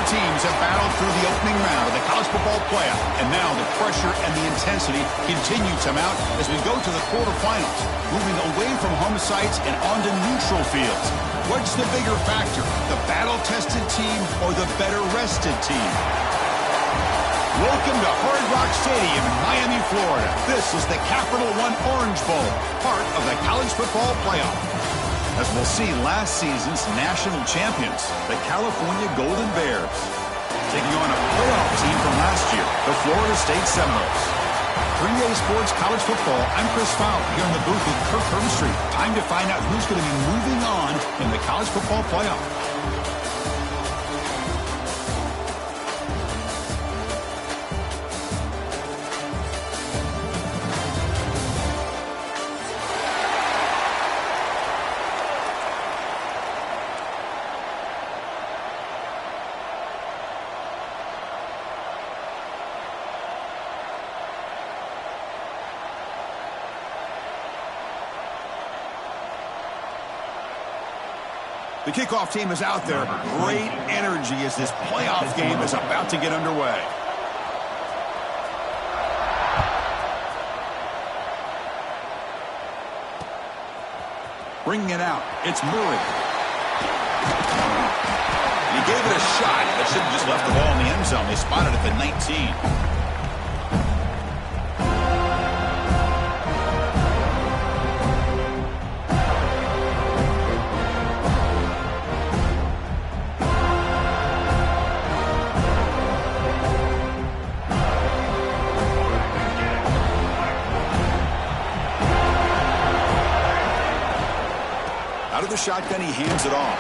Four teams have battled through the opening round of the college football playoff, and now the pressure and the intensity continue to mount as we go to the quarterfinals, moving away from home sites and onto neutral fields. What's the bigger factor, the battle-tested team or the better-rested team? Welcome to Hard Rock Stadium in Miami, Florida. This is the Capital One Orange Bowl, part of the college football playoff. As we'll see, last season's national champions, the California Golden Bears, taking on a playoff team from last year, the Florida State Seminoles. 3-Day Sports College Football, I'm Chris Fowler here in the booth with Kirk Herbstreit. Time to find out who's going to be moving on in the college football playoff. The kickoff team is out there. Great energy as this playoff game is about to get underway. Bringing it out, it's Murray. He gave it a shot, but should have just left the ball in the end zone. They spotted it at the 19. Out of the shotgun, he hands it off.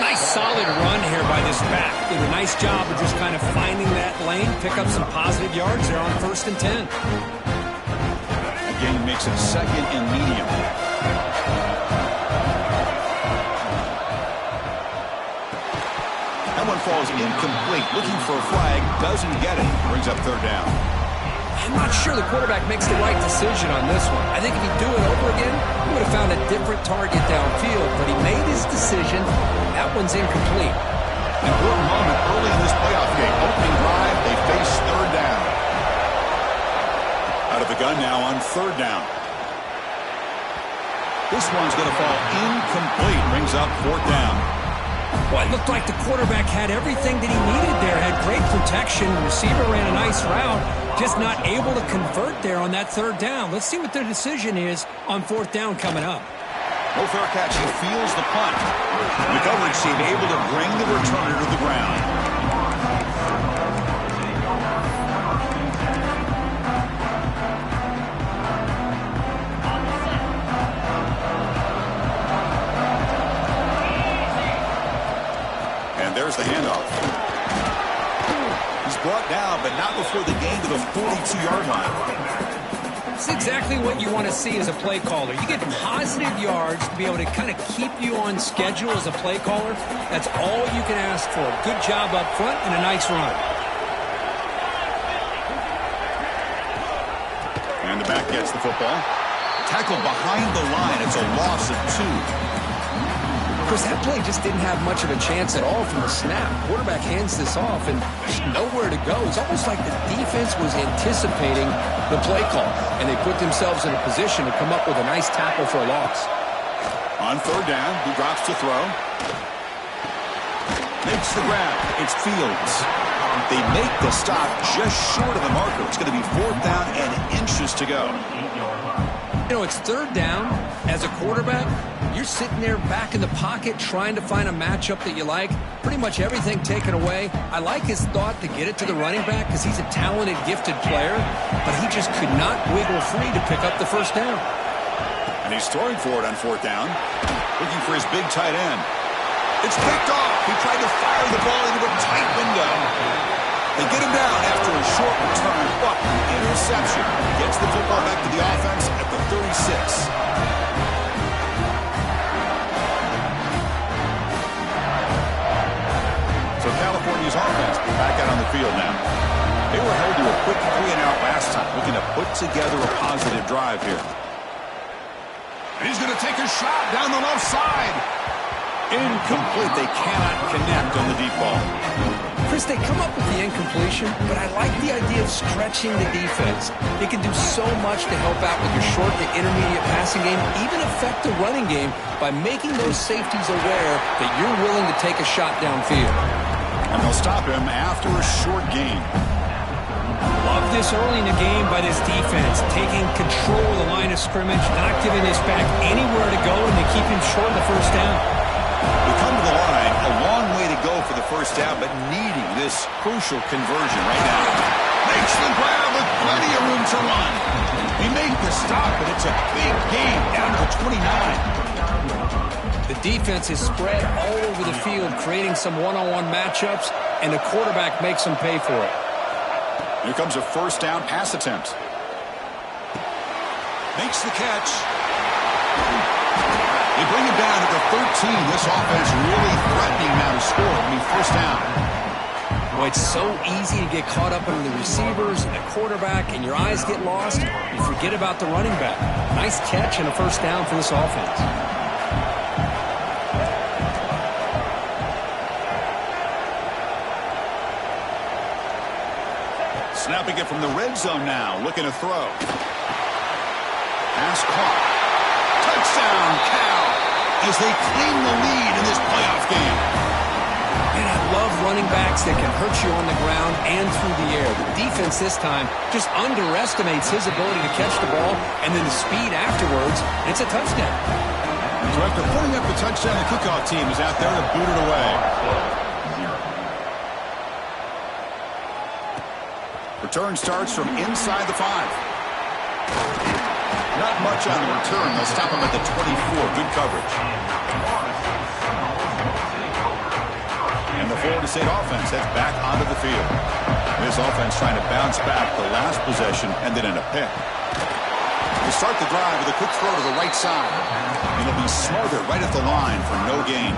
Nice solid run here by this back. Did a nice job of just kind of finding that lane, pick up some positive yards there on 1st and 10. Again, makes it 2nd and medium. That one falls incomplete. Looking for a flag, doesn't get it. Brings up 3rd down. I'm not sure the quarterback makes the right decision on this one. I think if he'd do it over again, he would have found a different target downfield, but he made his decision. That one's incomplete. Important moment early in this playoff game. Opening drive, they face 3rd down. Out of the gun now on 3rd down. This one's going to fall incomplete. Brings up 4th down. Well, it looked like the quarterback had everything that he needed there. Had great protection. The receiver ran a nice route. Just not able to convert there on that 3rd down. Let's see what their decision is on 4th down coming up. No fair catch. He feels the punt. The coverage team able to bring the returner to the ground. And there's the handoff. He's brought down, but not before the gain to the 42-yard line. It's exactly what you want to see as a play caller. You get positive yards to be able to kind of keep you on schedule as a play caller. That's all you can ask for. Good job up front and a nice run. And the back gets the football. Tackled behind the line. It's a loss of 2. Chris, that play just didn't have much of a chance at all from the snap. Quarterback hands this off, and there's nowhere to go. It's almost like the defense was anticipating the play call, and they put themselves in a position to come up with a nice tackle for a loss. On 3rd down, he drops to throw. Makes the grab. It's Fields. They make the stop just short of the marker. It's going to be 4th down and inches to go. You know, it's 3rd down. As a quarterback, you're sitting there back in the pocket trying to find a matchup that you like. Pretty much everything taken away. I like his thought to get it to the running back because he's a talented, gifted player, but he just could not wiggle free to pick up the 1st down. And he's throwing for it on 4th down, looking for his big tight end. It's picked off. He tried to fire the ball into a tight window. They get him down after a short return, but interception gets the football back to the offense at the 36. So California's offense back out on the field now. They were held to a quick 3-and-out last time, looking to put together a positive drive here. And he's going to take a shot down the left side. Incomplete. They cannot connect on the deep ball. Chris, they come up with the incompletion, but I like the idea of stretching the defense. They can do so much to help out with your short to intermediate passing game, even affect the running game by making those safeties aware that you're willing to take a shot downfield. And they'll stop him after a short gain. Love this early in the game by this defense, taking control of the line of scrimmage, not giving this back anywhere to go, and they keep him short of the first down. We come to the line, a long way to go for the first down, but needing this crucial conversion right now. Makes the grab with plenty of room to run. He made the stop, but it's a big gain down to 29. The defense is spread all over the field, creating some one-on-one matchups, and the quarterback makes them pay for it. Here comes a first down pass attempt. Makes the catch. They bring it down to the 13. This offense really threatening now to score. I mean, first down. Boy, it's so easy to get caught up under the receivers and the quarterback, and your eyes get lost. You forget about the running back. Nice catch and a first down for this offense. Snapping it from the red zone now, looking to throw. Pass caught. Touchdown, Cal, as they claim the lead in this playoff game. And I love running backs that can hurt you on the ground and through the air. The defense this time just underestimates his ability to catch the ball, and then the speed afterwards, it's a touchdown. So after putting up the touchdown, the kickoff team is out there to boot it away. Return starts from inside the 5. Not much on the return. They'll stop him at the 24. Good coverage. And the Florida State offense heads back onto the field. This offense trying to bounce back the last possession and then in a pick. They start the drive with a quick throw to the right side. And it'll be smothered right at the line for no gain.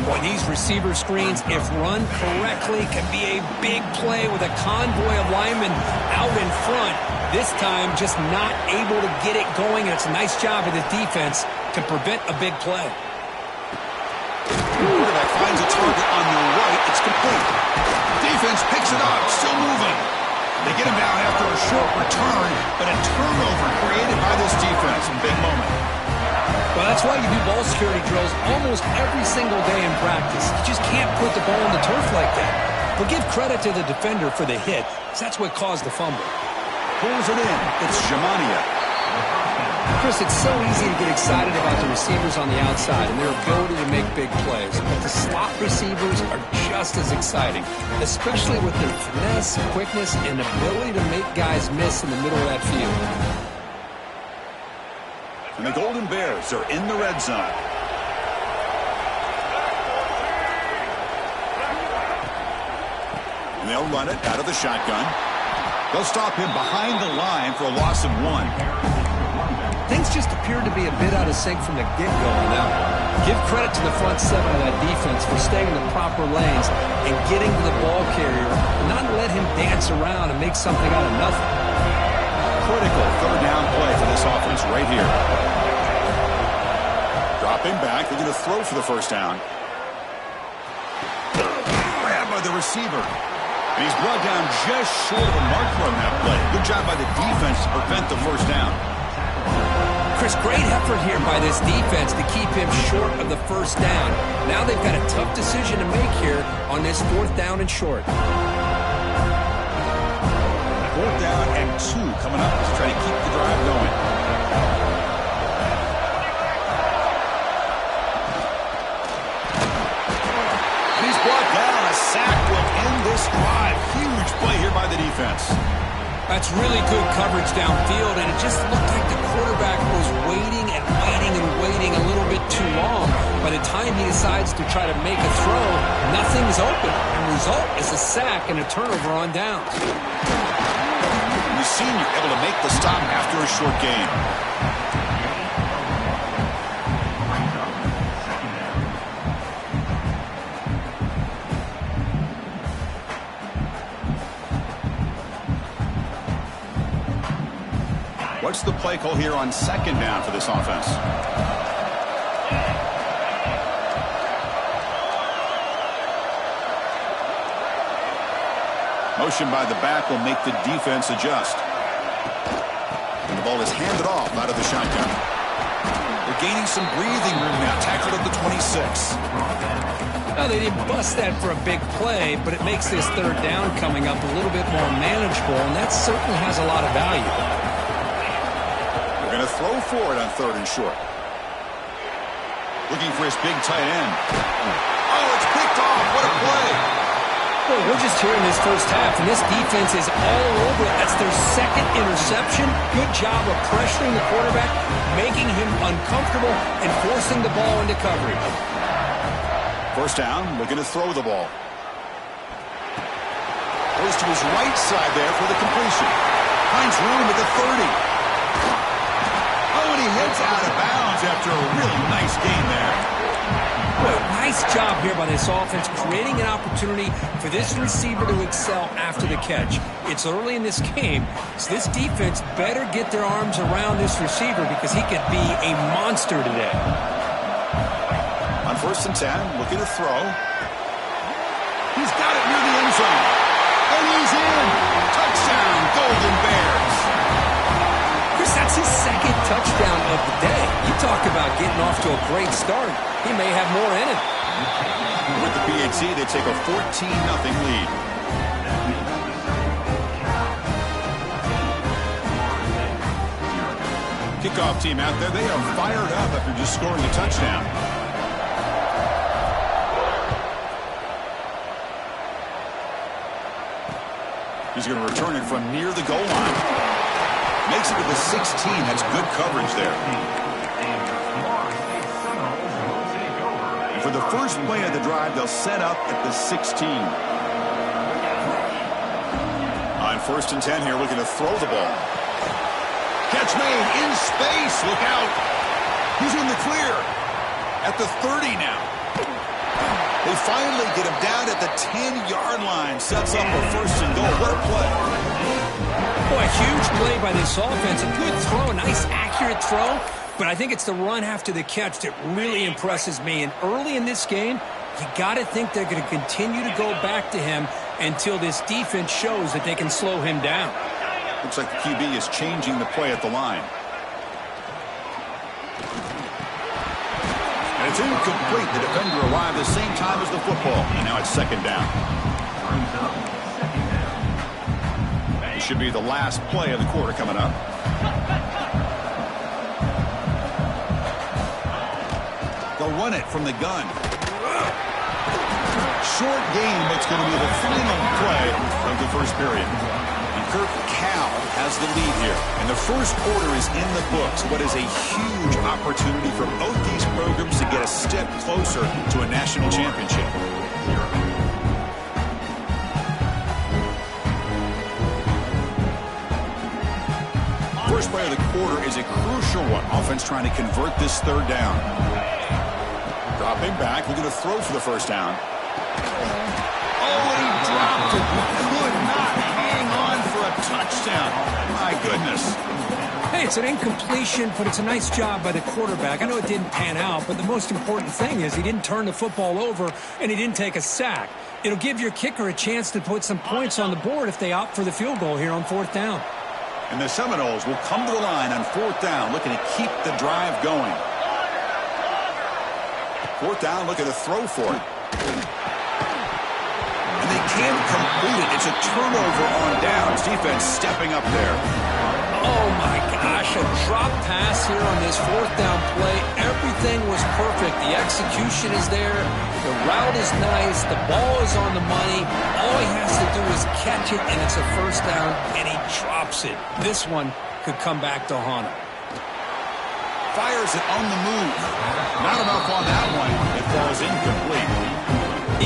Boy, these receiver screens, if run correctly, can be a big play with a convoy of linemen out in front. This time, just not able to get it going. And it's a nice job of the defense to prevent a big play. Quarterback finds a target on the right. It's complete. Defense picks it up, still moving. They get him down after a short return, but a turnover created by this defense. Big moment. Well, that's why you do ball security drills almost every single day in practice. You just can't put the ball on the turf like that. But give credit to the defender for the hit, because that's what caused the fumble. Pulls it in. It's Jamania. Chris, it's so easy to get excited about the receivers on the outside and their ability to make big plays. But the slot receivers are just as exciting, especially with their finesse, quickness, and ability to make guys miss in the middle of that field. And the Golden Bears are in the red zone. And they'll run it out of the shotgun. They'll stop him behind the line for a loss of 1. Things just appeared to be a bit out of sync from the get-go on that one. Give credit to the front 7 of that defense for staying in the proper lanes and getting to the ball carrier, not let him dance around and make something out of nothing. Critical third down play for this offense right here. Dropping back, they're going to throw for the first down. Grabbed by the receiver. And he's brought down just short of a marker on that play. Good job by the defense to prevent the first down. Chris, great effort here by this defense to keep him short of the first down. Now they've got a tough decision to make here on this 4th down and short. 4th down and 2 coming up to try to keep the drive going. He's brought down. A sack will end this drive. Huge play here by the defense. That's really good coverage downfield, and it just looked like the quarterback was waiting and waiting and waiting a little bit too long. By the time he decides to try to make a throw, nothing's open. The result is a sack and a turnover on downs. The senior able to make the stop after a short gain. What's the play call here on 2nd down for this offense? Motion by the back will make the defense adjust. And the ball is handed off out of the shotgun. They're gaining some breathing room now. Tackled at the 26. Well, they didn't bust that for a big play, but it makes this third down coming up a little bit more manageable, and that certainly has a lot of value. They're going to throw for it on 3rd and short. Looking for his big tight end. Oh, it's picked off. What a play. Well, we're just here in this first half, and this defense is all over it. That's their 2nd interception. Good job of pressuring the quarterback, making him uncomfortable, and forcing the ball into coverage. First down, looking to throw the ball. Goes to his right side there for the completion. Finds room at the 30. Oh, and he heads out of bounds after a really nice gain there. Well, nice job here by this offense, creating an opportunity for this receiver to excel after the catch. It's early in this game, so this defense better get their arms around this receiver because he could be a monster today. On 1st and 10, looking to throw. He's got it near the end zone. And he's in. Touchdown, Golden Bears. Chris, that's his 2nd touchdown of the day. You talk about getting off to a great start. He may have more in him. With the PAT, they take a 14-0 lead. Kickoff team out there, they are fired up after just scoring a touchdown. He's going to return it from near the goal line. Makes it to the 16. That's good coverage there. And for the first play of the drive, they'll set up at the 16. On 1st and 10 here, looking to throw the ball. Catch made in space. Look out. He's in the clear. At the 30 now. They finally get him down at the 10-yard line. Sets up a 1st and goal. What a play. Boy, a huge play by this offense. A good throw, a nice accurate throw. But I think it's the run after the catch that really impresses me. And early in this game, you got to think they're going to continue to go back to him until this defense shows that they can slow him down. Looks like the QB is changing the play at the line. And it's incomplete. The defender arrived the same time as the football. And now it's 2nd down. It should be the last play of the quarter coming up. They'll run it from the gun. Short game, it's going to be the final play of the first period. And Kirk Cal has the lead here. And the first quarter is in the books. What is a huge opportunity for both these programs to get a step closer to a national championship. First play of the quarter is a crucial one. Offense trying to convert this 3rd down. Dropping back, looking to throw for the 1st down. Oh, and he dropped it. He could not hang on for a touchdown. My goodness. Hey, it's an incompletion, but it's a nice job by the quarterback. I know it didn't pan out, but the most important thing is he didn't turn the football over and he didn't take a sack. It'll give your kicker a chance to put some points on the board if they opt for the field goal here on 4th down. And the Seminoles will come to the line on 4th down, looking to keep the drive going. 4th down, looking to throw for it. And they can't complete it. It's a turnover on downs. Defense stepping up there. Oh, my gosh, a drop pass here on this 4th down play. Everything was perfect. The execution is there. The route is nice. The ball is on the money. All he has to do is catch it, and it's a 1st down, and he drops it. This one could come back to haunt him. Fires it on the move. Not enough on that one. It falls incomplete.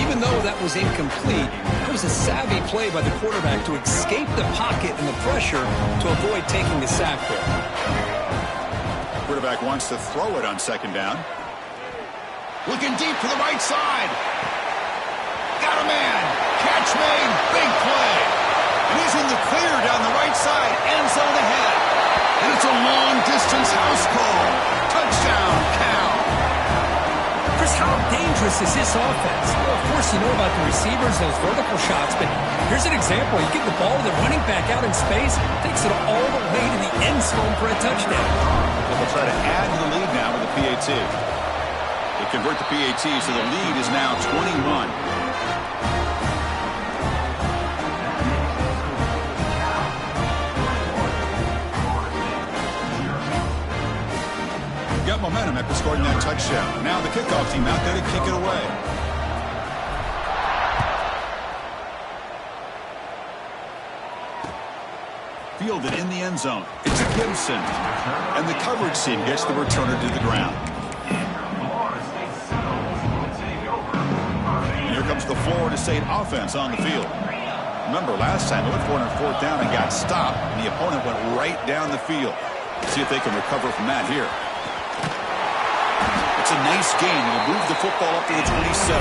Even though that was incomplete, it was a savvy play by the quarterback to escape the pocket and the pressure to avoid taking the sack there. Quarterback wants to throw it on 2nd down. Looking deep to the right side. Got a man. Catch made. Big play. And he's in the clear down the right side. End zone ahead. And it's a long-distance house call. Touchdown, Cal. Chris, How dangerous is this offense? Well, of course, you know about the receivers, those vertical shots, but here's an example. You get the ball to the running back out in space, takes it all the way to the end zone for a touchdown. They'll try to add to the lead now with the PAT. They convert the PAT, so the lead is now 21. Got momentum after scoring that touchdown. Now the kickoff team out there to kick it away. Fielded in the end zone. It's Gibson. And the coverage team gets the returner to the ground. And here comes the Florida State offense on the field. Remember, last time they went for it on fourth down and got stopped, and the opponent went right down the field. See if they can recover from that here. It's a nice gain. He'll move the football up to the 27.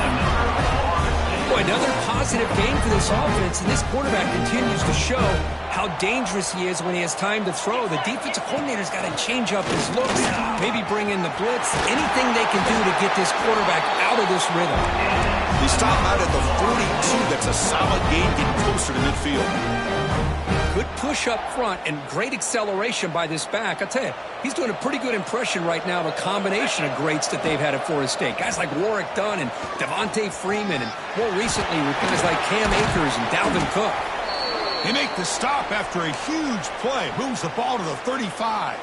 Boy, another positive gain for this offense, and this quarterback continues to show how dangerous he is when he has time to throw. The defensive coordinator's got to change up his looks, maybe bring in the blitz, anything they can do to get this quarterback out of this rhythm. They stop out at the 42. That's a solid gain, getting closer to midfield. Good push up front and great acceleration by this back. I'll tell you, he's doing a pretty good impression right now of a combination of greats that they've had at Florida State. Guys like Warwick Dunn and Devontae Freeman, and more recently with guys like Cam Akers and Dalvin Cook. They make the stop after a huge play. Moves the ball to the 35.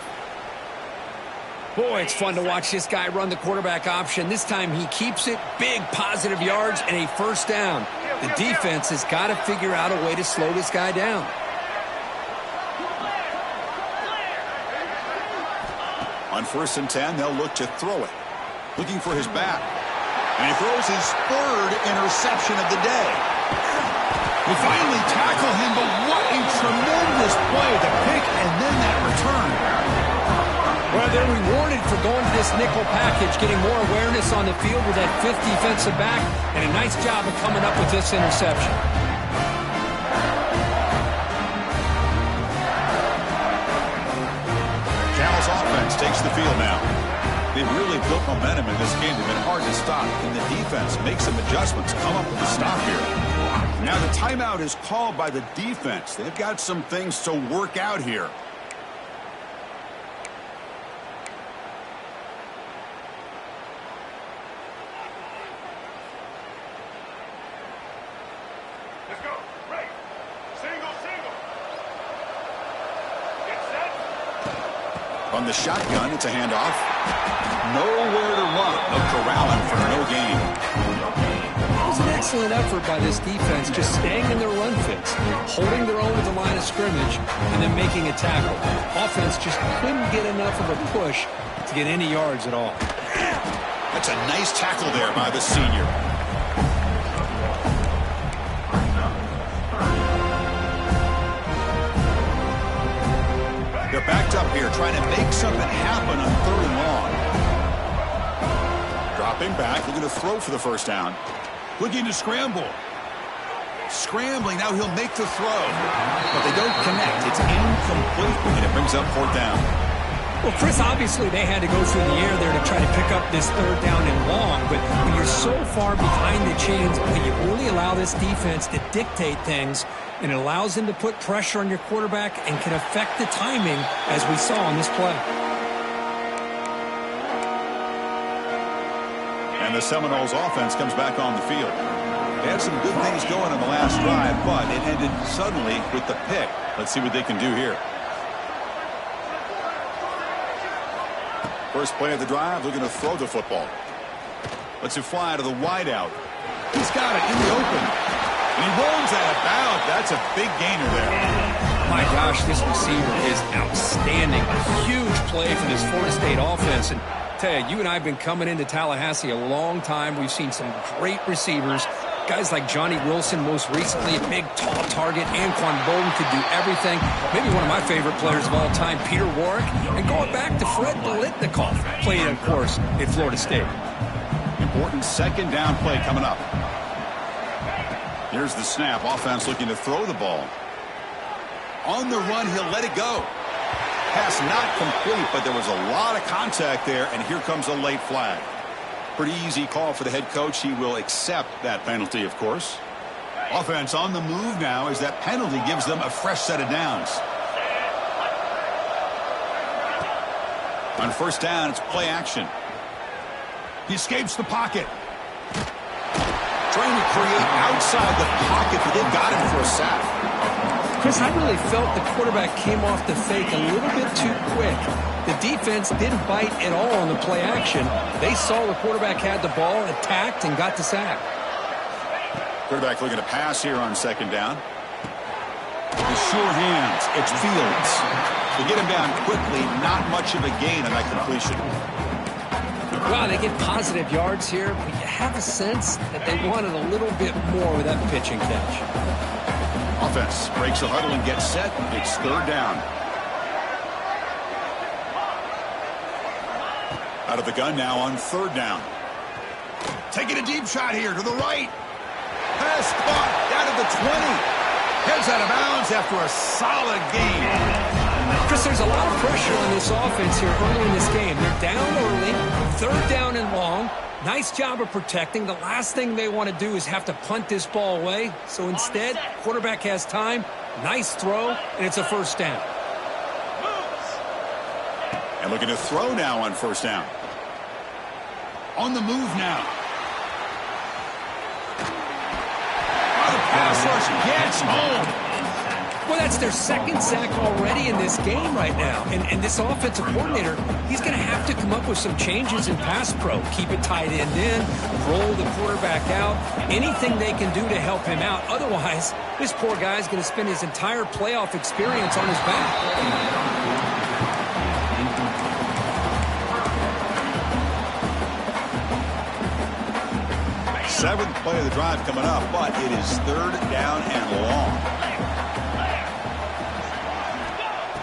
Boy, it's fun to watch this guy run the quarterback option. This time he keeps it, big positive yards, and a first down. The defense has got to figure out a way to slow this guy down. On 1st and 10, they'll look to throw it. Looking for his back. And he throws his third interception of the day. We finally tackle him, but what a tremendous play. The pick and then that return. Well, they're rewarded for going to this nickel package, getting more awareness on the field with that fifth defensive back, and a nice job of coming up with this interception. Cal's offense takes the field now. They've really built momentum in this game. They've been hard to stop, and the defense makes some adjustments, come up with a stop here. Now the timeout is called by the defense. They've got some things to work out here. Let's go. Right. Single. Get set. From the shotgun, it's a handoff. Nowhere to run. No corralling for no gain. It was an excellent effort by this defense, just staying in their run fits, holding their own at the line of scrimmage, and then making a tackle. Offense just couldn't get enough of a push to get any yards at all. That's a nice tackle there by the senior. They're backed up here, trying to make something happen on 3rd and long. Dropping back, looking to throw for the first down. Looking to scramble. Scrambling, now he'll make the throw. But they don't connect. It's incomplete, and it brings up 4th down. Well, Chris, obviously they had to go through the air there to try to pick up this 3rd down and long, but when you're so far behind the chains, you only allow this defense to dictate things, and it allows them to put pressure on your quarterback and can affect the timing, as we saw on this play. And the Seminoles offense comes back on the field. They had some good things going on the last drive, but it ended suddenly with the pick. Let's see what they can do here. First play of the drive, looking to throw the football. Lets it fly to the wideout. He's got it in the open. And he rolls out of bounds. That's a big gainer there. My gosh, this receiver is outstanding. A huge play for this Florida State offense. And tell you and I have been coming into Tallahassee a long time. We've seen some great receivers. Guys like Johnny Wilson, most recently, a big, tall target. Anquan Bolden could do everything. Maybe one of my favorite players of all time, Peter Warwick. And going back to Fred Biletnikoff, played, of course, at Florida State. Important 2nd down play coming up. Here's the snap. Offense looking to throw the ball. On the run, he'll let it go. Pass not complete, but there was a lot of contact there, and here comes a late flag. Pretty easy call for the head coach. He will accept that penalty, of course. Offense on the move now as that penalty gives them a fresh set of downs. On first down, it's play action. He escapes the pocket. Trying to create outside the pocket, but they've got him for a sack. Chris, I really felt the quarterback came off the fake a little bit too quick. The defense didn't bite at all on the play action. They saw the quarterback had the ball, attacked, and got the sack. Quarterback looking to pass here on second down. With sure hands, it's Fields. They get him down quickly, not much of a gain on that completion. Wow, they get positive yards here, but you have a sense that they wanted a little bit more with that pitch and catch. Offense breaks the huddle and gets set. It's third down. Out of the gun now on third down. Taking a deep shot here to the right. Pass caught down at the 20. Heads out of bounds after a solid game. Chris, there's a lot of pressure on this offense here early in this game. They're down early, third down and long. Nice job of protecting. The last thing they want to do is have to punt this ball away. So instead, quarterback has time, nice throw, and it's a first down. And looking to throw now on first down. On the move now. The pass rush gets home. Well, that's their second sack already in this game right now. And this offensive coordinator, he's going to have to come up with some changes in pass pro. Keep it tight end in, roll the quarterback out, anything they can do to help him out. Otherwise, this poor guy's going to spend his entire playoff experience on his back. Seventh play of the drive coming up, but it is third down and long.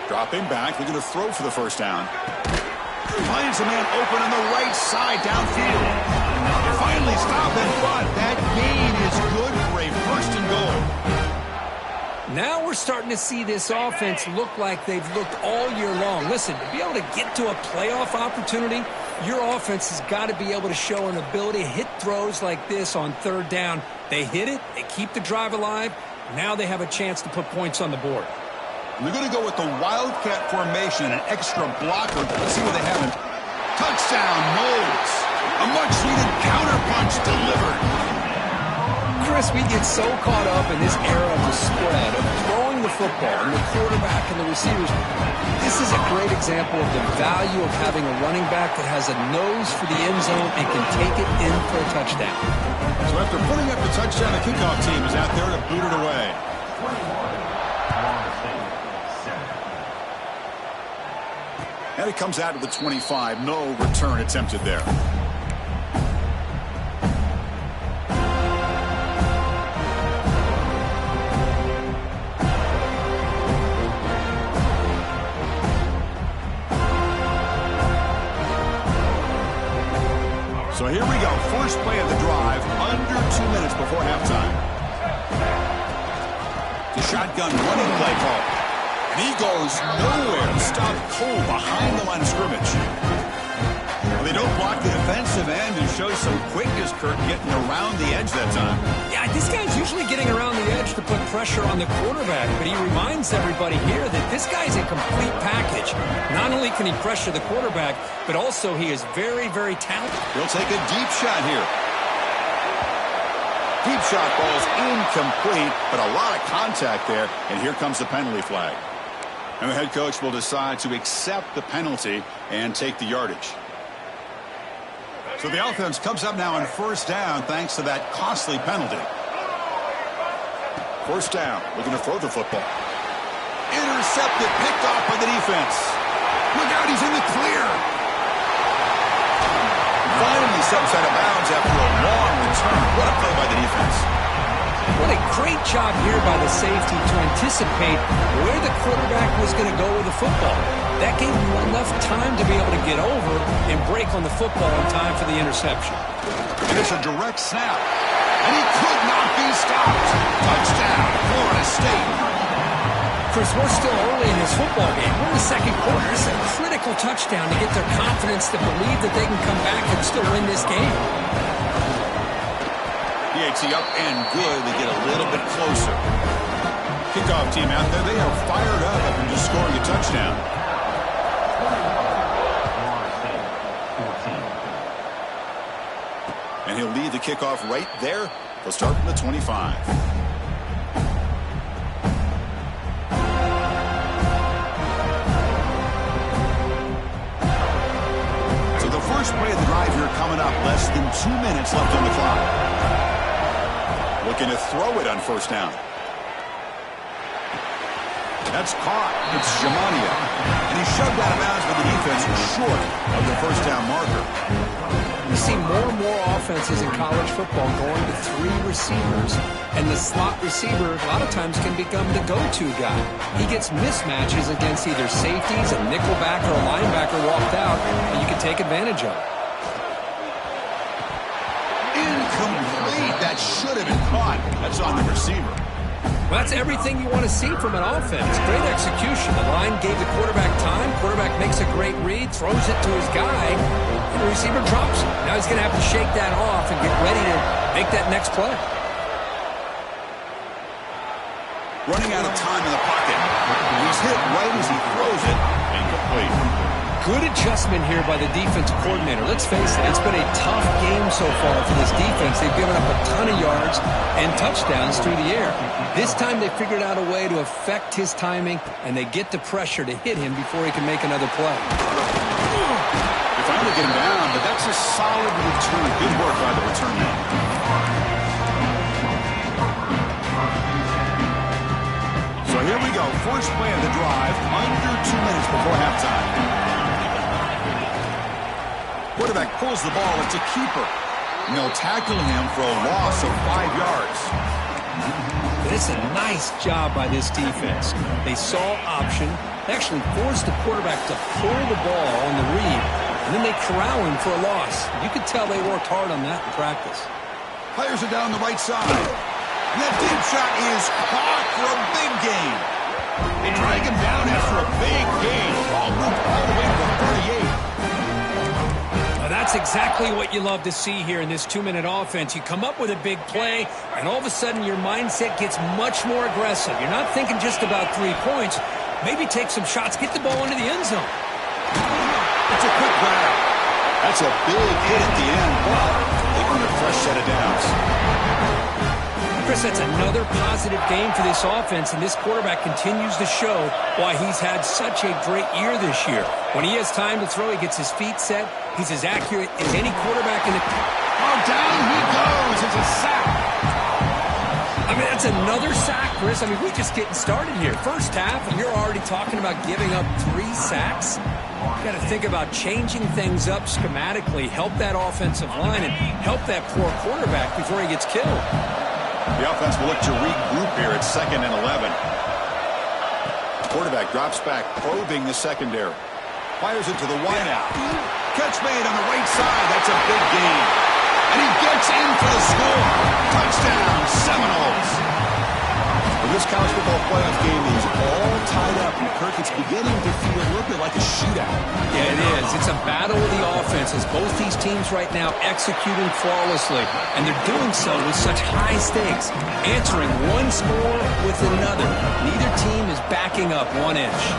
Dropping back, looking to throw for the first down. Finds a man open on the right side downfield. Finally stopping, but that gain is good for a first and goal. Now we're starting to see this offense look like they've looked all year long. Listen, to be able to get to a playoff opportunity, your offense has got to be able to show an ability to hit throws like this on third down. They hit it, they keep the drive alive. Now they have a chance to put points on the board. They're going to go with the Wildcat formation, an extra blocker. Let's see what they have. Touchdown, Knowles. A much-needed counterpunch delivered. Chris, we get so caught up in this era of the spread, of throwing the football, and the quarterback and the receivers. This is a great example of the value of having a running back that has a nose for the end zone and can take it in for a touchdown. So after putting up the touchdown, the kickoff team is out there to boot it away. And it comes out to the 25. No return attempted there. So here we go. First play of the drive, under 2 minutes before halftime. The shotgun running play call. And he goes nowhere. Stopped cold behind the line of scrimmage. Well, they don't block the defensive end and show some quickness, Kurt, getting around the edge that time. Yeah, this guy's usually getting around the edge to put pressure on the quarterback, but he reminds everybody here that this guy's a complete package. Not only can he pressure the quarterback, but also he is very, very talented. He'll take a deep shot here. Deep shot ball's incomplete, but a lot of contact there, and here comes the penalty flag. And the head coach will decide to accept the penalty and take the yardage. So the offense comes up now on first down thanks to that costly penalty. First down, looking to throw the football. Intercepted, picked off by the defense. Look out, he's in the clear. Finally steps out of bounds after a long return. What a play by the defense. What a great job here by the safety to anticipate where the quarterback was going to go with the football. That gave him enough time to be able to get over and break on the football in time for the interception. And it's a direct snap. And he could not be stopped. Touchdown, Florida State. Chris, we're still early in this football game. We're in the second quarter. This is a critical touchdown to get their confidence to believe that they can come back and still win this game. PAT up and good. They get a little bit closer. Kickoff team out there. They are fired up after just scoring a touchdown. And he'll lead the kickoff right there. They'll start from the 25. First play of the drive here coming up. Less than 2 minutes left on the clock. Looking to throw it on first down. That's caught. It's Jamania. And he shoved out of bounds with the defense short of the first down marker. You see more and more offenses in college football going to 3 receivers, and the slot receiver a lot of times can become the go-to guy. He gets mismatches against either safeties, a nickelback, or a linebacker walked out, and you can take advantage of it. Incomplete. That should have been caught. That's on the receiver. Well, that's everything you want to see from an offense. Great execution. The line gave the quarterback time. Quarterback makes a great read, throws it to his guy, and the receiver drops it. Now he's going to have to shake that off and get ready to make that next play. Running out of time in the pocket. He's hit right as he throws it. Incomplete. Good adjustment here by the defensive coordinator. Let's face it, it's been a tough game so far for this defense. They've given up a ton of yards and touchdowns through the air. This time they figured out a way to affect his timing, and they get the pressure to hit him before he can make another play. They finally get him down, but that's a solid return. Good work by the return man. So here we go. First play of the drive, under 2 minutes before halftime. Quarterback pulls the ball. It's a keeper. And they'll tackle him for a loss of 5 yards. But it's a nice job by this defense. They saw option. They actually forced the quarterback to pull the ball on the read, and then they corral him for a loss. You could tell they worked hard on that in practice. Players are down the right side. And that deep shot is caught for a big gain. They drag him down after a big gain. Ball moved all the way to the 38. That's exactly what you love to see here in this 2-minute offense. You come up with a big play, and all of a sudden your mindset gets much more aggressive. You're not thinking just about 3 points. Maybe take some shots, get the ball into the end zone. It's a quick grab. That's a big hit at the end, but they earn a fresh set of downs. Chris, that's another positive game for this offense, and this quarterback continues to show why he's had such a great year this year. When he has time to throw, he gets his feet set. He's as accurate as any quarterback in the... Oh, down he goes. It's a sack. I mean, that's another sack, Chris. I mean, we're just getting started here. First half, and you're already talking about giving up 3 sacks. You got to think about changing things up schematically, help that offensive line, and help that poor quarterback before he gets killed. The offense will look to regroup here at 2nd and 11. Quarterback drops back, probing the secondary. Fires it to the wideout. Catch made on the right side. That's a big gain. And he gets in for the score. Touchdown, Seminoles. Well, this college football playoff game is all tied up, and Kirk, it's beginning to feel a little bit like a shootout. Yeah, it is. It's a battle of the offenses. Both these teams right now executing flawlessly, and they're doing so with such high stakes, answering one score with another. Neither team is backing up 1 inch.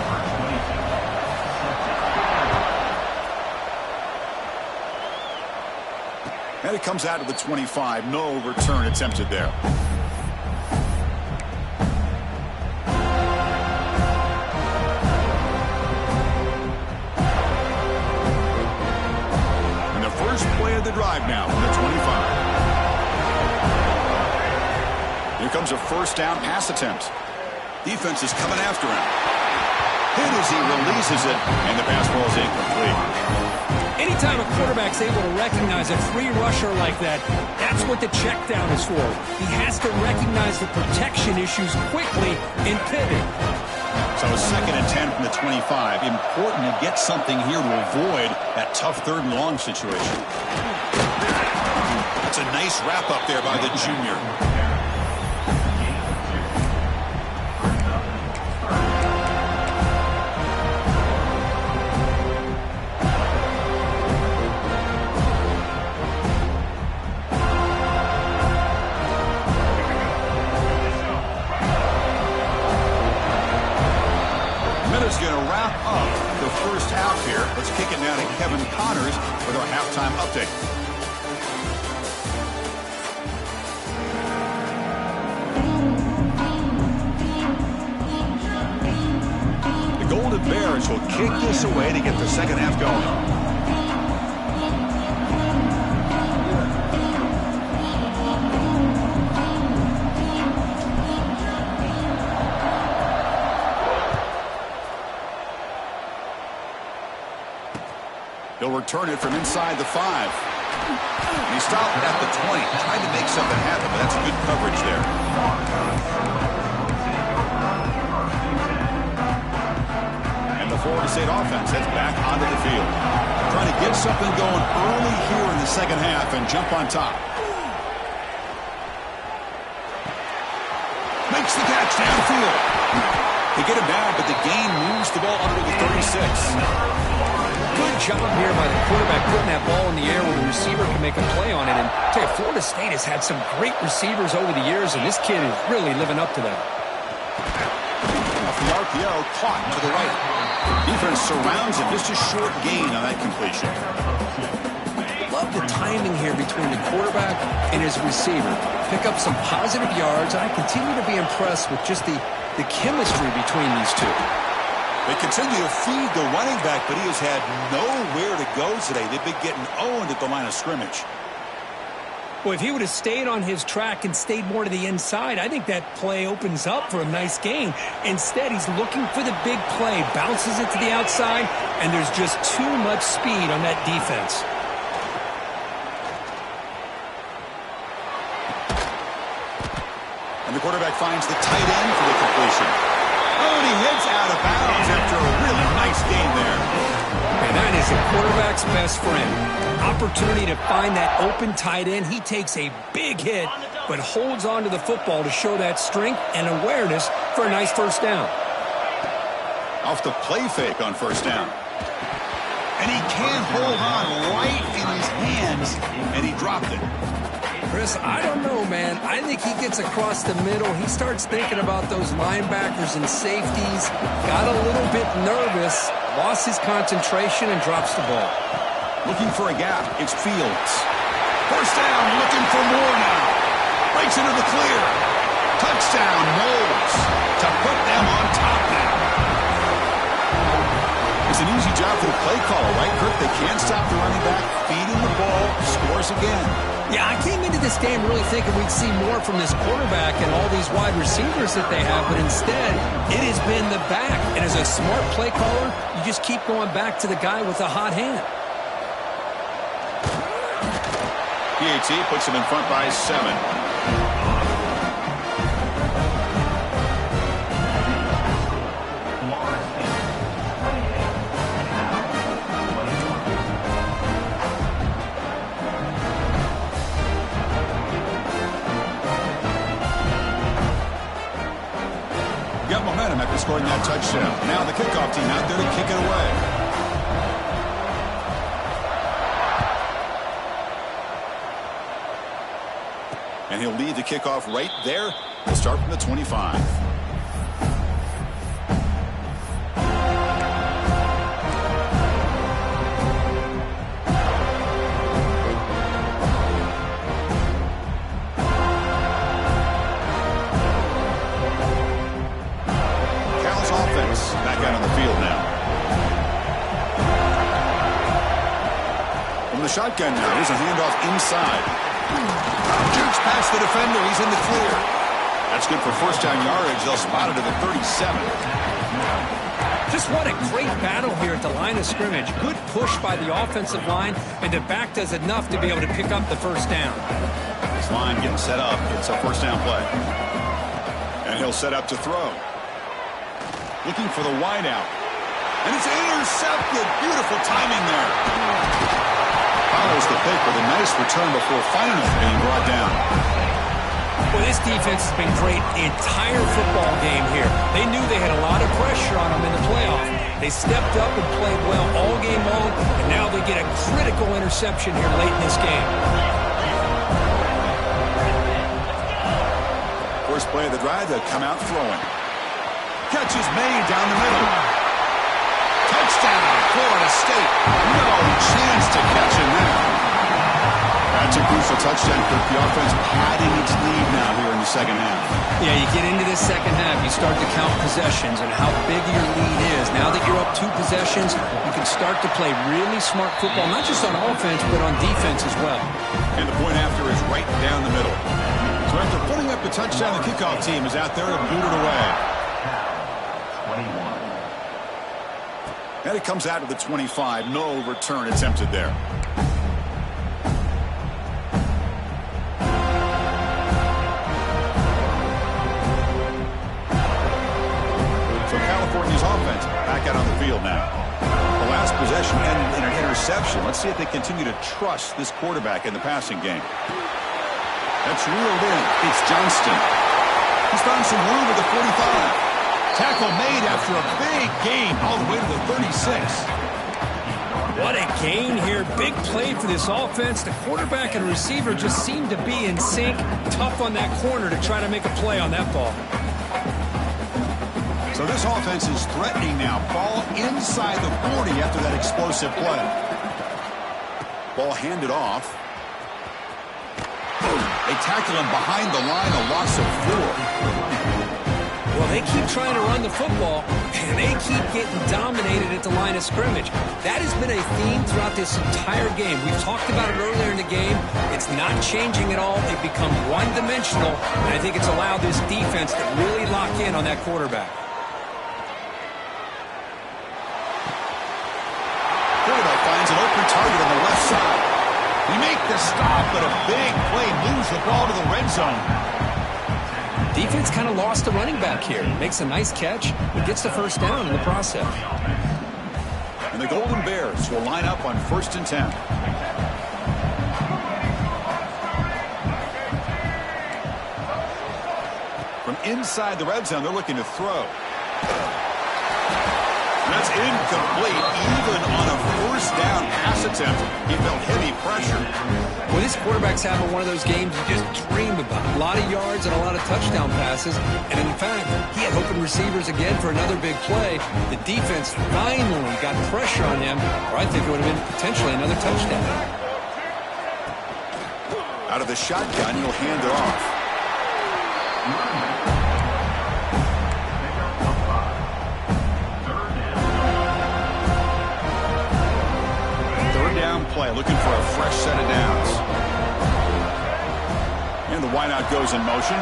And it comes out of the 25. No return attempted there. And the first play of the drive now from the 25. Here comes a first down pass attempt. Defense is coming after him. Hit as he releases it, and the pass ball is incomplete. Anytime a quarterback's able to recognize a free rusher like that, that's what the check down is for. He has to recognize the protection issues quickly and pivot. So a 2nd and 10 from the 25. Important to get something here to avoid that tough 3rd and long situation. That's a nice wrap up there by the junior. is going to wrap up the first half here. Let's kick it now to Kevin Connors with our halftime update. The Golden Bears will kick this away to get the second half going. He'll return it from inside the 5. And he stopped at the 20. Tried to make something happen, but that's good coverage there. And the Florida State offense heads back onto the field. Trying to get something going early here in the second half and jump on top. Makes the catch downfield. They get him down, but the gain moves the ball under the 36. Good job here by the quarterback putting that ball in the air where the receiver can make a play on it. And I tell you, Florida State has had some great receivers over the years, and this kid is really living up to that. Off the RPO, caught to the right. Defense surrounds him. Just a short gain on that completion. Love the timing here between the quarterback and his receiver. Pick up some positive yards, and I continue to be impressed with just the chemistry between these two. They continue to feed the running back, but he has had nowhere to go today. They've been getting owned at the line of scrimmage. Well, if he would have stayed on his track and stayed more to the inside, I think that play opens up for a nice gain. Instead, he's looking for the big play, bounces it to the outside, and there's just too much speed on that defense. And the quarterback finds the tight end for the completion. Oh, and he heads out of bounds after a really nice game there. And that is a quarterback's best friend. Opportunity to find that open tight end. He takes a big hit, but holds on to the football to show that strength and awareness for a nice first down. Off the play fake on first down. And he can't hold on right in his hands, and he dropped it. Chris, I don't know, man. I think he gets across the middle. He starts thinking about those linebackers and safeties. Got a little bit nervous, lost his concentration, and drops the ball. Looking for a gap. It's Fields. First down, looking for more now. Breaks into the clear. Touchdown, Knowles to put them on top now. It's an easy job for the play caller, right, Kirk? They can't stop the running back, feeding the ball, scores again. Yeah, I came into this game really thinking we'd see more from this quarterback and all these wide receivers that they have, but instead, it has been the back. And as a smart play caller, you just keep going back to the guy with the hot hand. PAT puts him in front by 7. Got momentum after scoring that touchdown. Now the kickoff team out there to kick it away. And he'll lead the kickoff right there. We'll start from the 25. Back out on the field now. From the shotgun now. Here's a handoff inside. Jukes past the defender. He's in the clear. That's good for first down yardage. They'll spot it at the 37. Just what a great battle here at the line of scrimmage. Good push by the offensive line, and the back does enough to be able to pick up the first down. This line getting set up. It's a first down play. And he'll set up to throw. Looking for the wideout. And it's intercepted. Beautiful timing there. Follows the pick with a nice return before finally being brought down. Well, this defense has been great the entire football game here. They knew they had a lot of pressure on them in the playoff. They stepped up and played well all game long, and now they get a critical interception here late in this game. First play of the drive, they'll come out throwing. Catch is made down the middle. Florida State. No chance to catch him now. That's a crucial touchdown, Kirk. The offense padding its lead now here in the second half. Yeah, you get into this second half, you start to count possessions and how big your lead is. Now that you're up 2 possessions, you can start to play really smart football, not just on offense, but on defense as well. And the point after is right down the middle. So after putting up the touchdown, the kickoff team is out there to boot it away. 21. And it comes out of the 25. No return attempted there. California's offense back out on the field now. The last possession ended in an interception. Let's see if they continue to trust this quarterback in the passing game. That's reeled in. It's Johnston. He's found some room at the 45. Tackle made after a big gain all the way to the 36. What a gain here. Big play for this offense. The quarterback and receiver just seem to be in sync. Tough on that corner to try to make a play on that ball. So this offense is threatening now. Ball inside the 40 after that explosive play. Ball handed off. Boom. They tackle him behind the line, a loss of 4. Well, they keep trying to run the football, and they keep getting dominated at the line of scrimmage. That has been a theme throughout this entire game. We've talked about it earlier in the game. It's not changing at all. They've become one-dimensional, and I think it's allowed this defense to really lock in on that quarterback. Quarterback finds an open target on the left side. He make the stop, but a big play moves the ball to the red zone. Defense kind of lost the running back here. Makes a nice catch, but gets the first down in the process. And the Golden Bears will line up on 1st and 10. From inside the red zone, they're looking to throw. That's incomplete, even on a 1st down pass attempt. He felt heavy pressure. Well, this quarterback's having one of those games you just dream about. A lot of yards and a lot of touchdown passes. And in fact, he had open receivers again for another big play. The defense finally got pressure on him, or I think it would have been potentially another touchdown. Out of the shotgun, he'll hand it off. Play, looking for a fresh set of downs. And the wideout goes in motion.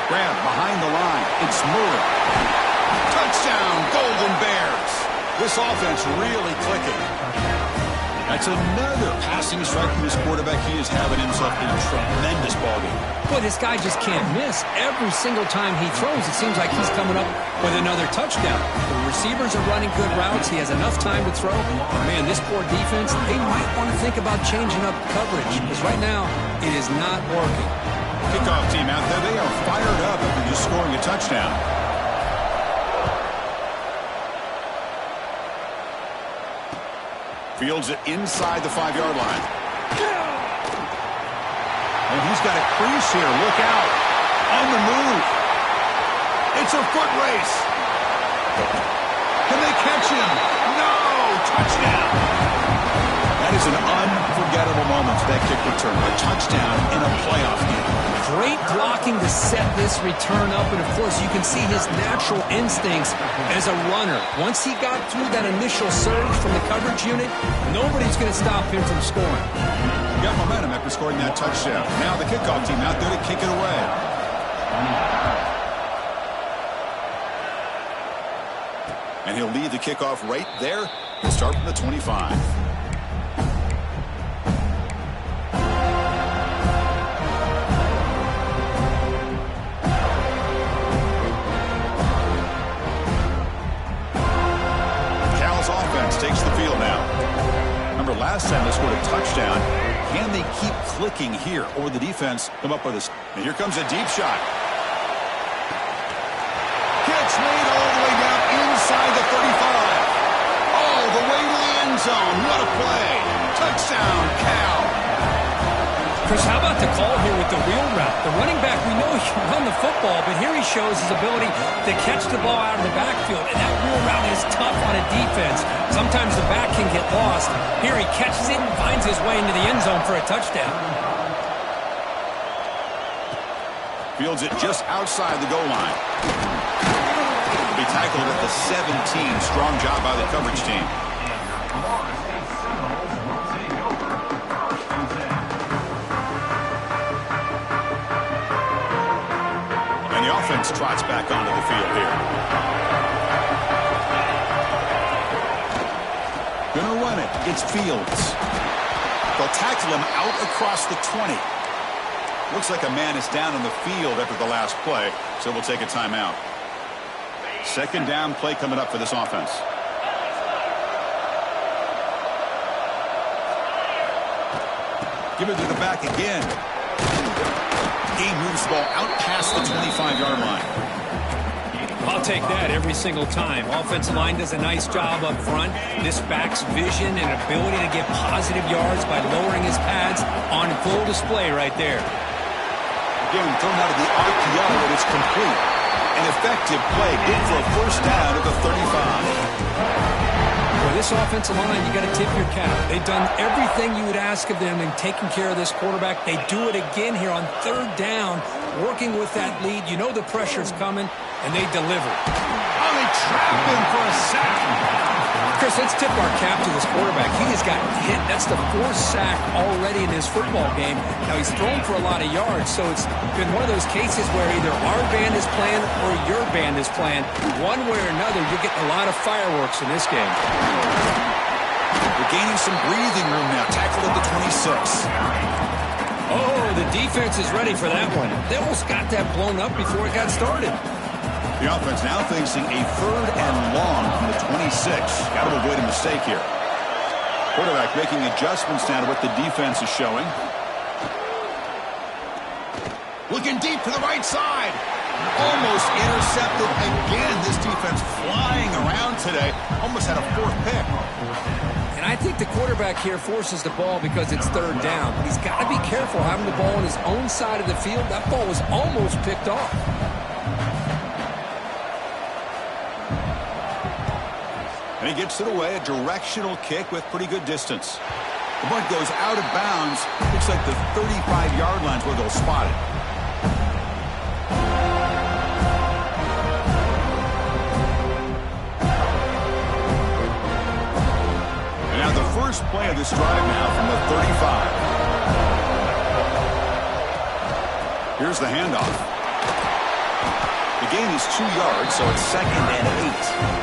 Grab behind the line. It's Murray. Touchdown, Golden Bears. This offense really clicking. That's another passing strike from this quarterback. He is having himself a tremendous ballgame. Boy, this guy just can't miss. Every single time he throws, it seems like he's coming up with another touchdown. The receivers are running good routes. He has enough time to throw. Man, this poor defense, they might want to think about changing up coverage because right now it is not working. Kickoff team out there, they are fired up after just scoring a touchdown. Fields it inside the 5-yard line. And he's got a crease here. Look out. On the move. It's a foot race. Can they catch him? No! Touchdown. That is an unforgettable moment for that kick return. A touchdown in a playoff game. Great blocking to set this return up, and of course you can see his natural instincts as a runner. Once he got through that initial surge from the coverage unit, nobody's going to stop him from scoring. He got momentum after scoring that touchdown. Now the kickoff team out there to kick it away. And he'll lead the kickoff right there. He'll start from the 25. Takes the field now. Remember last time they scored a touchdown. Can they keep clicking here, or the defense come up with this? And here comes a deep shot. Catch made all the way down inside the 35. All the way to the end zone. What a play. Touchdown, Cal. Chris, how about the call here with the wheel route? The running back, we know he can run the football, but here he he shows his ability to catch the ball out of the backfield, and that wheel route is tough on a defense. Sometimes the back can get lost. Here he catches it and finds his way into the end zone for a touchdown. Fields it just outside the goal line. He'll be tackled at the 17. Strong job by the coverage team. And the offense trots back onto the field here. Gonna run it. It's Fields. They'll tackle him out across the 20. Looks like a man is down on the field after the last play, so we'll take a timeout. Second down play coming up for this offense. Give it to the back again. He moves the ball out past the 25-yard line. I'll take that every single time. Offensive line does a nice job up front. This back's vision and ability to get positive yards by lowering his pads on full display right there. Again, thrown out of the RPO, and it's complete. An effective play, good for a first down at the 35. For this offensive line, you got to tip your cap. They've done everything you would ask of them in taking care of this quarterback. They do it again here on third down, working with that lead. You know the pressure's coming, and they deliver. Oh, they trap him for a sack. Chris, let's tip our cap to this quarterback. He has gotten hit. That's the fourth sack already in this football game. Now, he's thrown for a lot of yards, so it's been one of those cases where either our band is playing or your band is playing. One way or another, you're getting a lot of fireworks in this game. They're gaining some breathing room now. Tackled at the 26. Oh, the defense is ready for that one. They almost got that blown up before it got started. The offense now facing a third and long from the 26. Got to avoid a mistake here. Quarterback making adjustments now to what the defense is showing. Looking deep to the right side. Almost intercepted again. This defense flying around today. Almost had a fourth pick. And I think the quarterback here forces the ball because it's third down. He's got to be careful having the ball on his own side of the field. That ball was almost picked off. And he gets it away, a directional kick with pretty good distance. The ball goes out of bounds. Looks like the 35-yard line's where they'll spot it. And now the first play of this drive now from the 35. Here's the handoff. The gain is 2 yards, so it's 2nd and 8.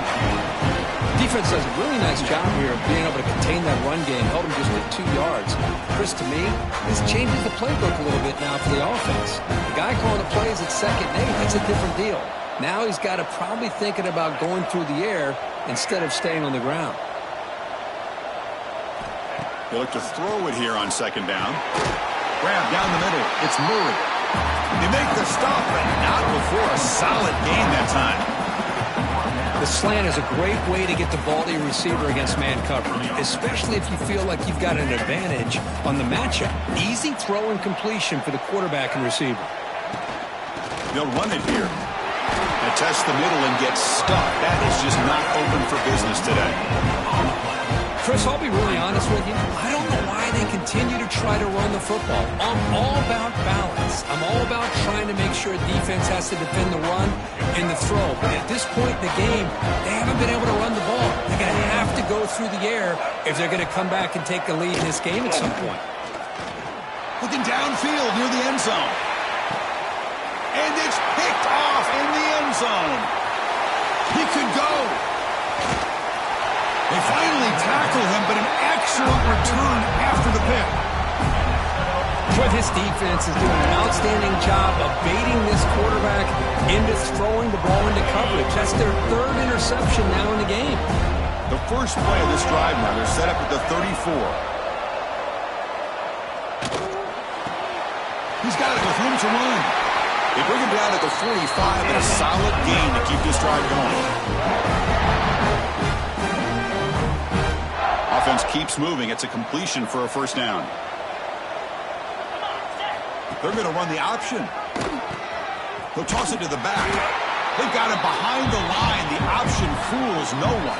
Defense does a really nice job here of being able to contain that run game, held him just at 2 yards. Chris, to me, this changes the playbook a little bit now for the offense. The guy calling the plays at 2nd and 8, that's a different deal. Now he's got to probably thinking about going through the air instead of staying on the ground. They look to throw it here on 2nd down. Grab down the middle. It's Murray. They make the stop, but not before a solid gain that time. The slant is a great way to get the ball to your receiver against man coverage, especially if you feel like you've got an advantage on the matchup. Easy throw and completion for the quarterback and receiver. They'll run it here. And test the middle and get stuck. That is just not open for business today. Chris, I'll be really honest with you. I don't know why they continue to try to run the football. I'm all about balance. I'm all about trying to make sure defense has to defend the run and the throw. But at this point in the game, they haven't been able to run the ball. They're going to have to go through the air if they're going to come back and take the lead in this game at some point. Looking downfield near the end zone. And it's picked off in the end zone. He could go. They finally tackle him, but an excellent return after the pick. Boy, this defense is doing an outstanding job of baiting this quarterback into throwing the ball into coverage. That's their 3rd interception now in the game. The first play of this drive now, they're set up at the 34. He's got it with room to run. They bring him down at the 45 and a solid gain to keep this drive going. Offense keeps moving. It's a completion for a first down. They're going to run the option. He'll toss it to the back. They've got him behind the line. The option fools no one.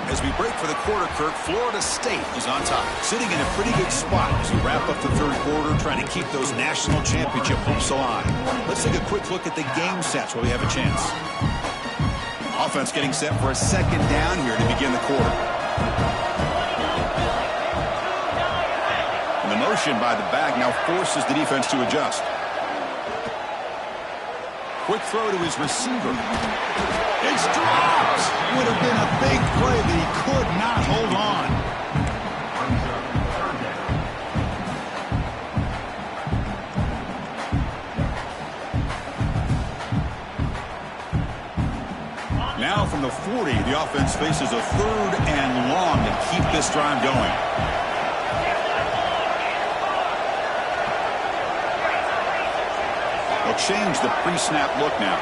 As we break for the quarter, Kirk, Florida State is on top, sitting in a pretty good spot as we wrap up the third quarter, trying to keep those national championship hopes alive. Let's take a quick look at the game sets while we have a chance. Offense getting set for a second down here to begin the quarter. And the motion by the back now forces the defense to adjust. Quick throw to his receiver. It's dropped. Would have been a big play, but he could not hold on. Now from the 40, the offense faces a third and long to keep this drive going. They'll change the pre-snap look now.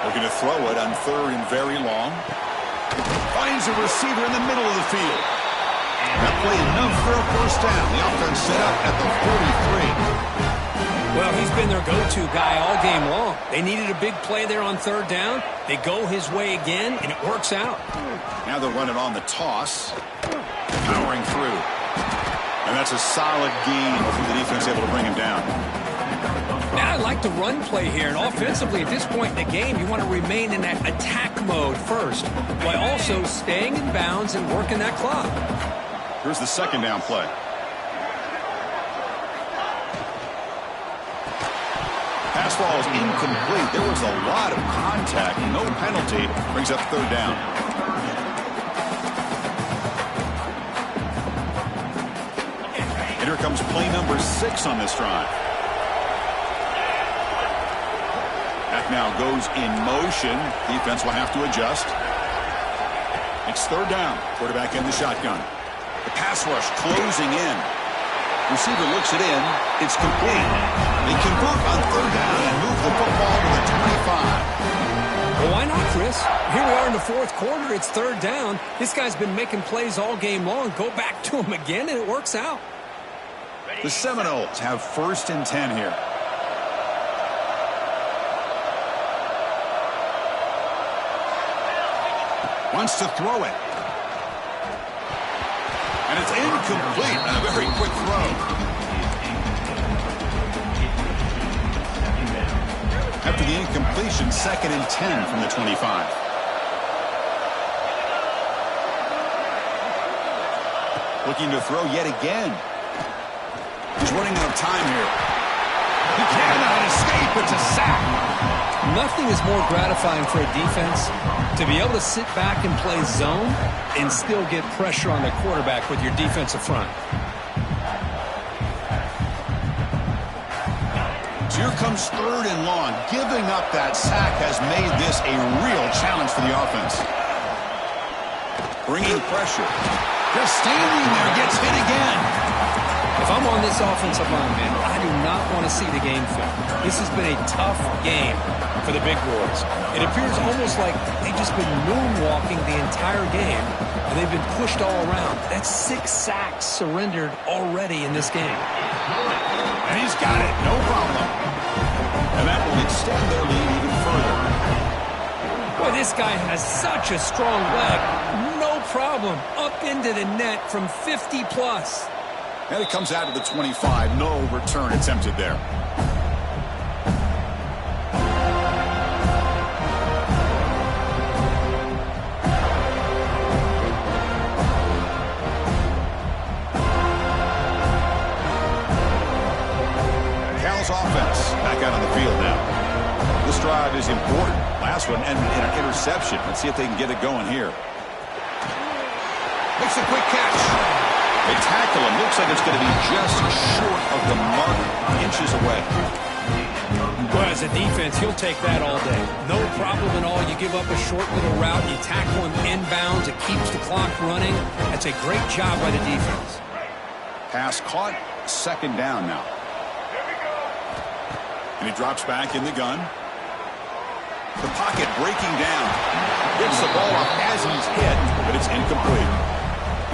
Looking to throw it on third and very long. Finds a receiver in the middle of the field. That play enough for a first down. The offense set up at the 43. Well, he's been their go-to guy all game long. They needed a big play there on third down. They go his way again, and it works out. Now they'll run it on the toss. Powering through. And that's a solid gain for the defense able to bring him down. Now I like the run play here, and offensively at this point in the game, you want to remain in that attack mode first, while also staying in bounds and working that clock. Here's the second down play. Pass ball is incomplete. There was a lot of contact. No penalty. Brings up third down. And here comes play number 6 on this drive. That now goes in motion. Defense will have to adjust. It's third down. Quarterback in the shotgun. The pass rush closing in. Receiver looks it in. It's complete. They convert on third down and move the football to the 25. Well, why not, Chris? Here we are in the fourth quarter. It's third down. This guy's been making plays all game long. Go back to him again, and it works out. The Seminoles have first and 10 here. Wants to throw it. And it's incomplete on a very quick throw. After the incompletion, second and 10 from the 25. Looking to throw yet again. He's running out of time here. He cannot escape. It's a sack. Nothing is more gratifying for a defense to be able to sit back and play zone and still get pressure on the quarterback with your defensive front. So here comes third and long. Giving up that sack has made this a real challenge for the offense. Bringing pressure. Just standing there, gets hit again. If I'm on this offensive line, man, I do not want to see the game film. This has been a tough game for the big boys. It appears almost like they've just been moonwalking the entire game, and they've been pushed all around. That's 6 sacks surrendered already in this game. And he's got it, no problem. And that will extend their lead even further. Boy, this guy has such a strong leg. No problem. Up into the net from 50 plus. And it comes out to the 25. No return attempted there. Cal's offense back out on the field now. This drive is important. Last one ended in an interception. Let's see if they can get it going here. Makes a quick catch. They tackle him. Looks like it's going to be just short of the mark, inches away. Well, as a defense, he'll take that all day. No problem at all. You give up a short little route. You tackle him inbounds. It keeps the clock running. That's a great job by the defense. Pass caught. Second down now. And he drops back in the gun. The pocket breaking down. Gets the ball up as he's hit, but it's incomplete.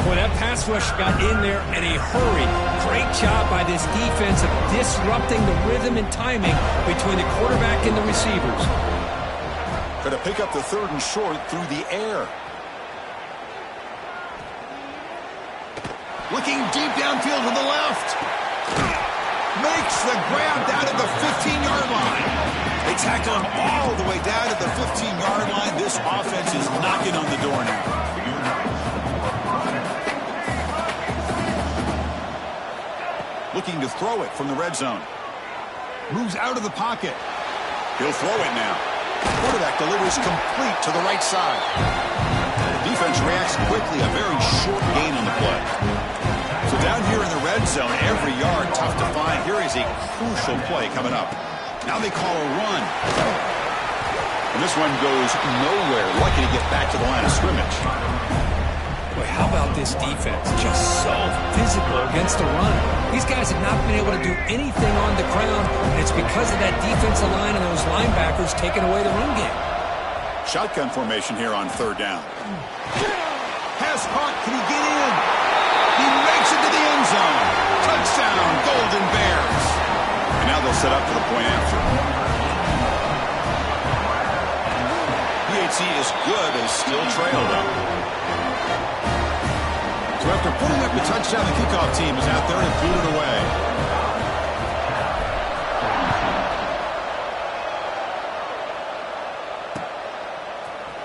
Boy, that pass rush got in there in a hurry. Great job by this defense of disrupting the rhythm and timing between the quarterback and the receivers. Going to pick up the 3rd and short through the air. Looking deep downfield to the left. Makes the grab down at the 15-yard line. They tackle him all the way down to the 15-yard line. This offense is knocking on the door now. Looking to throw it from the red zone. Moves out of the pocket. He'll throw it now. Quarterback delivers complete to the right side. The defense reacts quickly. A very short gain on the play. So down here in the red zone, every yard tough to find. Here is a crucial play coming up. Now they call a run. And this one goes nowhere. Lucky to get back to the line of scrimmage. Boy, how about this defense? Just so physical against the run. These guys have not been able to do anything on the ground, and it's because of that defensive line and those linebackers taking away the run game. Shotgun formation here on 3rd down. Pass caught. Can he get in? He makes it to the end zone. Touchdown, Golden Bears. And now they'll set up for the point after. PAT is good, but is still trailed up. So after putting up the touchdown, the kickoff team is out there to boot it away.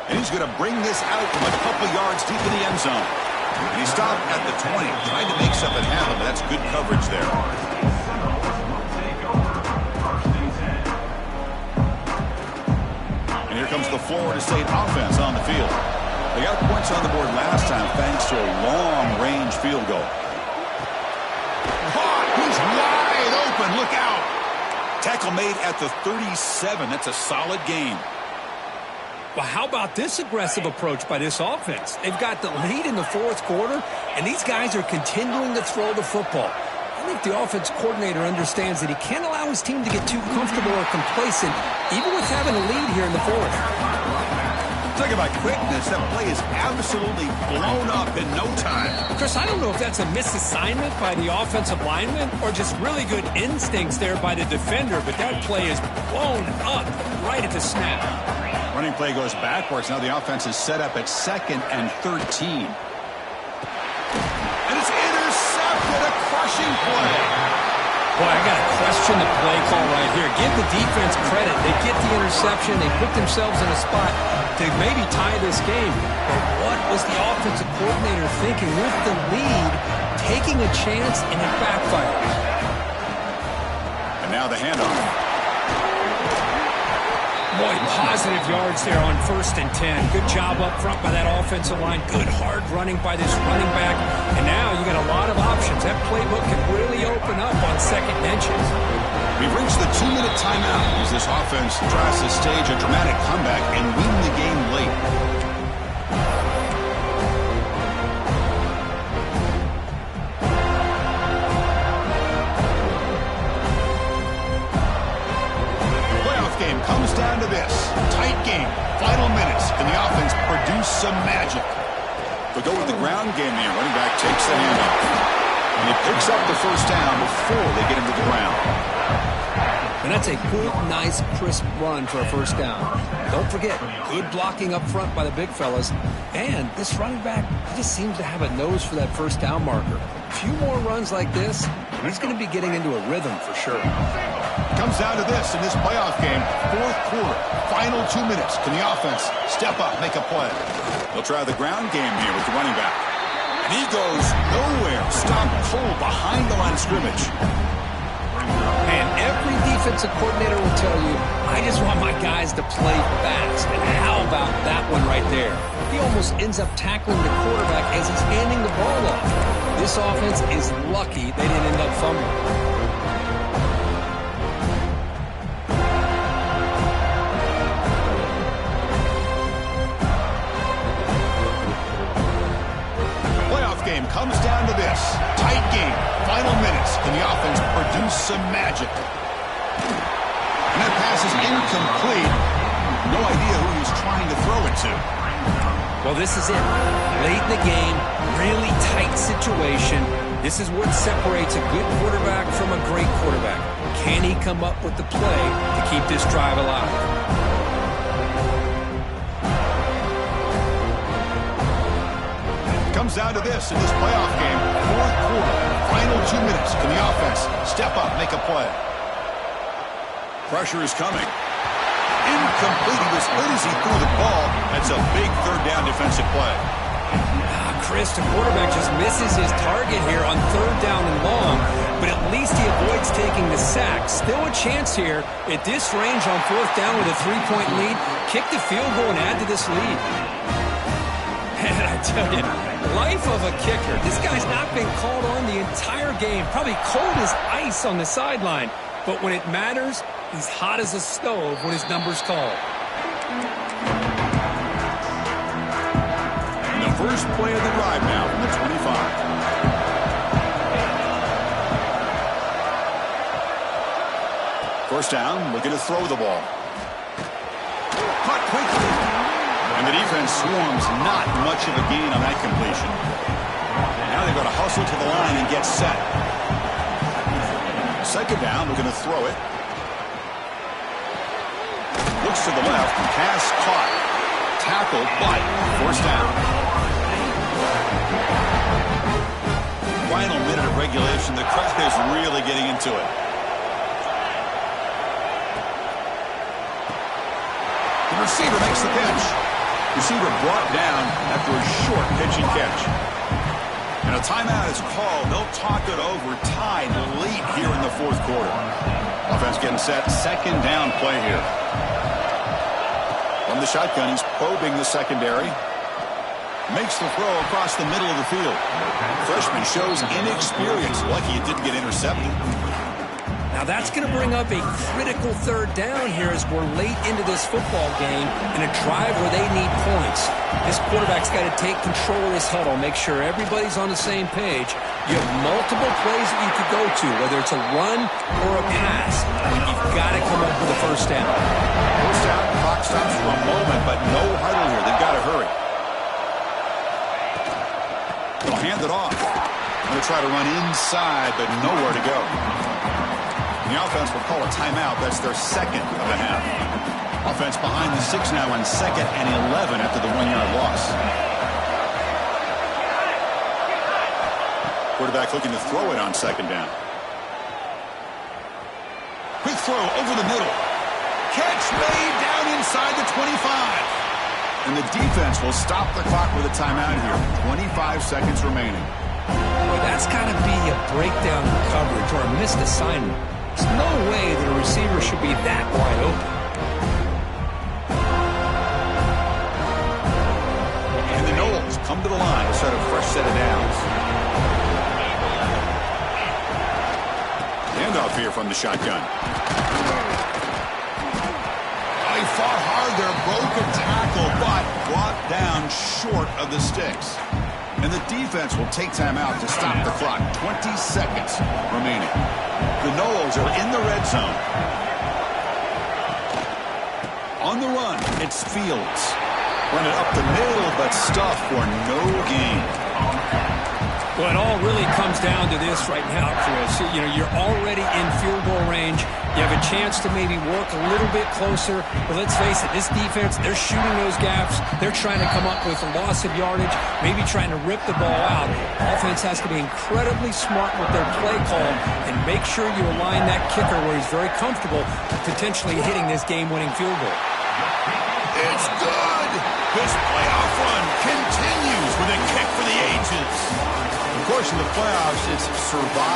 And he's going to bring this out from a couple yards deep in the end zone. And he stopped at the 20, trying to make something happen, but that's good coverage there. And here comes the Florida State offense on the field. They got points on the board last time thanks to a long-range field goal. Caught! He's wide open. Look out! Tackle made at the 37. That's a solid gain. Well, how about this aggressive approach by this offense? They've got the lead in the 4th quarter, and these guys are continuing to throw the football. I think the offense coordinator understands that he can't allow his team to get too comfortable or complacent, even with having a lead here in the 4th. Talk about quickness. That play is absolutely blown up in no time. Chris, I don't know if that's a misassignment by the offensive lineman or just really good instincts there by the defender, but that play is blown up right at the snap. Running play goes backwards. Now the offense is set up at 2nd and 13. And it's intercepted. A crushing play. Boy, I got to question the play call right here. Give the defense credit. They get the interception. They put themselves in a spot to maybe tie this game. But what was the offensive coordinator thinking with the lead, taking a chance, and it backfires? And now the handoff. Boy, positive yards there on 1st and 10. Good job up front by that offensive line. Good hard running by this running back. And now you got a lot of options. That playbook can really open up on second benches. We've reached the 2-minute timeout as this offense tries to stage a dramatic comeback and win the game late. Comes down to this. Tight game. Final minutes. Can the offense produce some magic? They go with the ground game here. Running back takes the handoff. And he picks up the 1st down before they get him to the ground. And that's a good, nice, crisp run for a 1st down. Don't forget, good blocking up front by the big fellas. And this running back just seems to have a nose for that 1st down marker. A few more runs like this, he's going to be getting into a rhythm for sure. Comes down to this in this playoff game. 4th quarter. Final 2 minutes. Can the offense step up, make a play? They'll try the ground game here with the running back. And he goes nowhere. Stop pull behind the line of scrimmage. Man, every defensive coordinator will tell you, I just want my guys to play fast. And how about that one right there? He almost ends up tackling the quarterback as he's handing the ball off. This offense is lucky they didn't end up fumbling. Game comes down to this. Tight game. Final minutes. Can the offense produce some magic? And that pass is incomplete. No idea who he's trying to throw it to. Well, this is it. Late in the game, really tight situation. This is what separates a good quarterback from a great quarterback. Can he come up with the play to keep this drive alive? Comes down to this in this playoff game. Fourth quarter, final 2 minutes. Can the offense step up, make a play? Pressure is coming. Incomplete. He was hit as he threw the ball. That's a big third down defensive play. Chris, the quarterback just misses his target here on third down and long, but at least he avoids taking the sack. Still a chance here at this range on fourth down with a 3-point lead. Kick the field goal and add to this lead. And I tell you, life of a kicker. This guy's not been called on the entire game. Probably cold as ice on the sideline. But when it matters, he's hot as a stove when his number's called. And the first play of the drive now from the 25. First down, looking to throw the ball. Caught quickly. And the defense swarms, not much of a gain on that completion. Now they've got to hustle to the line and get set. Second down, we're going to throw it. Looks to the left, pass caught. Tackled, but first down. Final minute of regulation. The crowd is really getting into it. The receiver makes the catch. Receiver brought down after a short pitching catch. And a timeout is called. They'll talk it over, tied late here in the fourth quarter. Offense getting set. Second down play here. From the shotgun, he's probing the secondary. Makes the throw across the middle of the field. Freshman shows inexperience. Lucky it didn't get intercepted. Now that's going to bring up a critical third down here as we're late into this football game in a drive where they need points. This quarterback's got to take control of this huddle, make sure everybody's on the same page. You have multiple plays that you could go to, whether it's a run or a pass. You've got to come up with a first down. First down, clock stops for a moment, but no huddle here. They've got to hurry. They'll hand it off. Going to try to run inside, but nowhere to go. The offense will call a timeout. That's their second of the half. Offense behind the 6 now on 2nd and 11 after the 1-yard loss. Quarterback looking to throw it on second down. Quick throw over the middle. Catch made down inside the 25. And the defense will stop the clock with a timeout here. 25 seconds remaining. Well, that's got to be a breakdown in coverage or a missed assignment. There's no way that a receiver should be that wide open. And the Knowles come to the line to start a fresh set of downs. Handoff here from the shotgun. Oh, he fought hard there, broke a tackle, but brought down short of the sticks. And the defense will take time out to stop the clock. 20 seconds remaining. The Knowles are in the red zone. On the run, it's Fields. Run it up the middle, but stuff for no gain. Well, it all really comes down to this right now, Chris. You know, you're already in field goal range. You have a chance to maybe work a little bit closer. But let's face it, this defense, they're shooting those gaps. They're trying to come up with a loss of yardage, maybe trying to rip the ball out. Offense has to be incredibly smart with their play call and make sure you align that kicker where he's very comfortable potentially hitting this game-winning field goal. It's good. This playoff run continues with a kick for the ages. Of course, in the playoffs, it's survive